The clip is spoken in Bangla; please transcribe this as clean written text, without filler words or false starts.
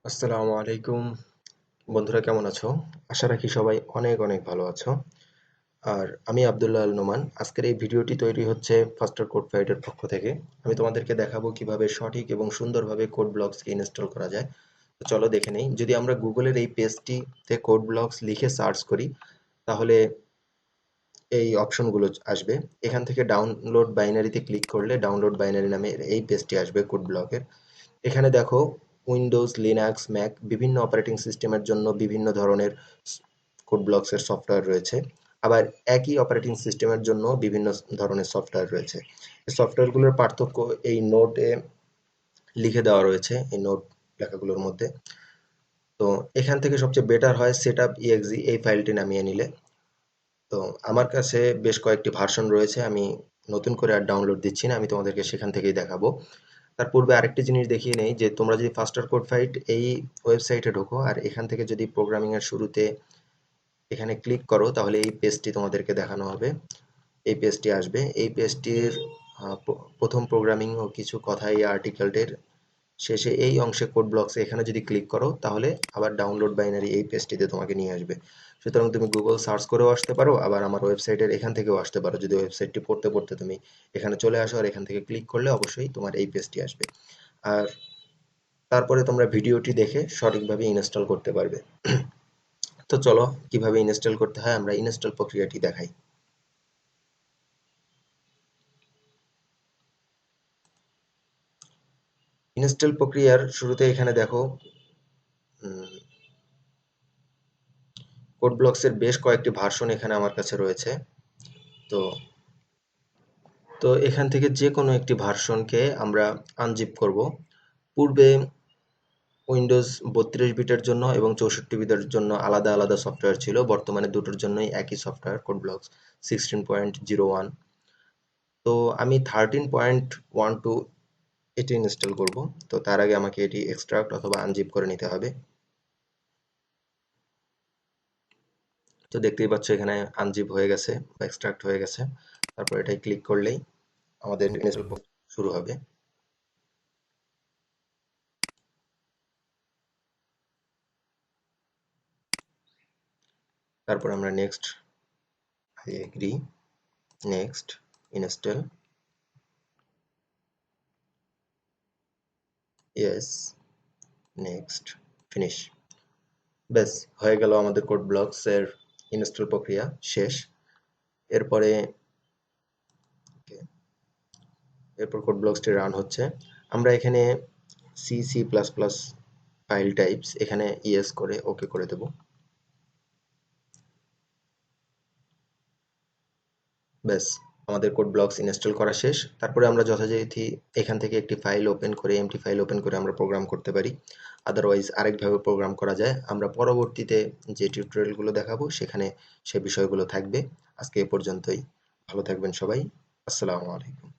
আসসালামু আলাইকুম বন্ধুরা, কেমন আছো? আশা রাখি সবাই অনেক অনেক ভালো আছো। আর আমি আব্দুল্লাহ আল নোমান। আজকের এই ভিডিওটি তৈরি হচ্ছে ফাস্টার কোড ফাইটের পক্ষ থেকে। আমি তোমাদেরকে দেখাবো কিভাবে সঠিক এবং সুন্দরভাবে কোড ব্লকসকে ইনস্টল করা যায়। তো চলো দেখে নেই। যদি আমরা গুগলের এই পেজটিতে কোড ব্লকস লিখে সার্চ করি, তাহলে এই অপশনগুলো আসবে। এখান থেকে ডাউনলোড বাইনারিতে ক্লিক করলে ডাউনলোড বাইনারি নামে এই পেজটি আসবে কোড ব্লকের। এখানে দেখো, উইন্ডোজ, লিনাক্স, ম্যাক বিভিন্ন অপারেটিং সিস্টেমের জন্য বিভিন্ন ধরনের কোড ব্লকসের সফটওয়্যার রয়েছে। আবার একই অপারেটিং সিস্টেমের জন্য বিভিন্ন ধরনের সফটওয়্যার রয়েছে। এই সফটওয়্যারগুলোর পার্থক্য এই নোটে লিখে দেওয়া রয়েছে, এই নোট লেখাগুলোর মধ্যে। তো এখান থেকে সবচেয়ে বেটার হয় setup.exe এই ফাইলটি নামিয়ে নিলে। তো আমার কাছে বেশ কয়েকটি ভার্সন রয়েছে, আমি নতুন করে আর ডাউনলোড দিচ্ছি না, আমি তোমাদেরকে সেখান থেকেই দেখাবো। তার পূর্বে আরেকটি জিনিস দেখিয়ে নেই যে তোমরা যদি ফাস্টার কোড ফাইট এই ওয়েবসাইটে ঢোকো আর এখান থেকে যদি প্রোগ্রামিং এর শুরুতে এখানে ক্লিক করো, তাহলে এই পেজটি তোমাদেরকে দেখানো হবে। এই পেজটি আসবে। এই পেজটির প্রথম প্রোগ্রামিং ও কিছু কথা এই আর্টিকেলটির শেষে এই অংশে কোড ব্লকস এখানে যদি ক্লিক করো, তাহলে আবার ডাউনলোড বাইনারি এই পেজটিতে তোমাকে নিয়ে আসবে। সুতরাং তুমি গুগল সার্চ করেও আসতে পারো, আবার আমার ওয়েবসাইটের এখান থেকেও আসতে পারো। যদি ওয়েবসাইটটি পড়তে পড়তে তুমি এখানে চলে আসো আর এখান থেকে ক্লিক করলে অবশ্যই তোমার এই পেজটি আসবে। আর তারপরে তোমরা ভিডিওটি দেখে সঠিকভাবে ইনস্টল করতে পারবে। তো চলো, কিভাবে ইনস্টল করতে হয় আমরা ইনস্টল প্রক্রিয়াটি দেখাই। ইনস্টল প্রক্রিয়ার শুরুতে এখানে দেখো, কোড ব্লকস এর বেশ কয়েকটি ভার্সন এখানে আমার কাছে রয়েছে। তো তো এখান থেকে যে কোনো একটি ভার্সনকে আমরা আনজিপ করব। পূর্বে উইন্ডোজ 32 বিটের জন্য এবং 64 বিটের জন্য আলাদা আলাদা সফটওয়্যার ছিল। বর্তমানে দুটোর জন্যই একই সফটওয়্যার, কোড ব্লকস 16.01। তো আমি 13.12 এটি ইনস্টল করব। তো তার আগে আমাকে এটি এক্সট্রাক্ট অথবা আনজিপ করে নিতে হবে। তো দেখতেই পাচ্ছ এখানে আনজিপ হয়ে গেছে বা এক্সট্রাক্ট হয়ে গেছে। তারপর এটাই ক্লিক করলেই আমাদের ইনস্টল শুরু হবে। তারপর আমরা next, I agree, next, install, yes, next, finish. ব্যাস হয়ে গেল, আমাদের কোড ব্লকস এর ইনস্টল প্রক্রিয়া শেষ। এরপরে এরপর কোড ব্লকসটি রান হচ্ছে। আমরা এখানে C C plus plus file types এখানে ইয়েস করে ওকে করে দেব। ব্যাস আমাদের কোড ব্লকস ইনস্টল করা শেষ। তারপরে আমরা যথাযথি এখান থেকে একটি ফাইল ওপেন করে, এমটি ফাইল ওপেন করে আমরা প্রোগ্রাম করতে পারি। আদারওয়াইজ আরেকভাবে প্রোগ্রাম করা যায়। আমরা পরবর্তীতে যে টিউটোরিয়ালগুলো দেখাবো সেখানে সে বিষয়গুলো থাকবে। আজকে এ পর্যন্তই। ভালো থাকবেন সবাই। আসসালামু আলাইকুম।